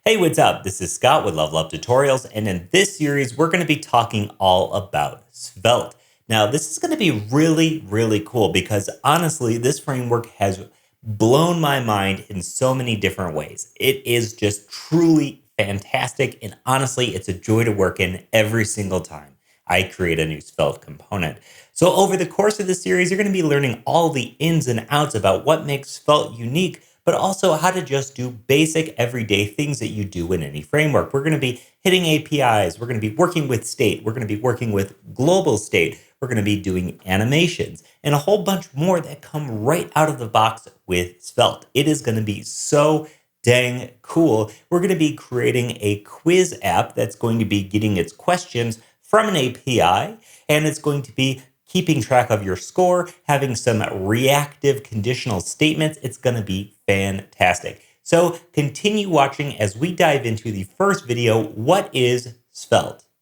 Hey, what's up? This is Scott with Level Up Tutorials, and in this series, we're going to be talking all about Svelte. Now, this is going to be really cool because honestly, this framework has blown my mind in so many different ways. It is just truly fantastic, and honestly, it's a joy to work in every single time I create a new Svelte component. So over the course of this series, you're going to be learning all the ins and outs about what makes Svelte unique, but also how to just do basic everyday things that you do in any framework. We're going to be hitting APIs. We're going to be working with state. We're going to be working with global state. We're going to be doing animations and a whole bunch more that come right out of the box with Svelte. It is going to be so dang cool. We're going to be creating a quiz app that's going to be getting its questions from an API, and it's going to be keeping track of your score, having some reactive conditional statements. It's going to be fantastic. So continue watching as we dive into the first video. What is Svelte?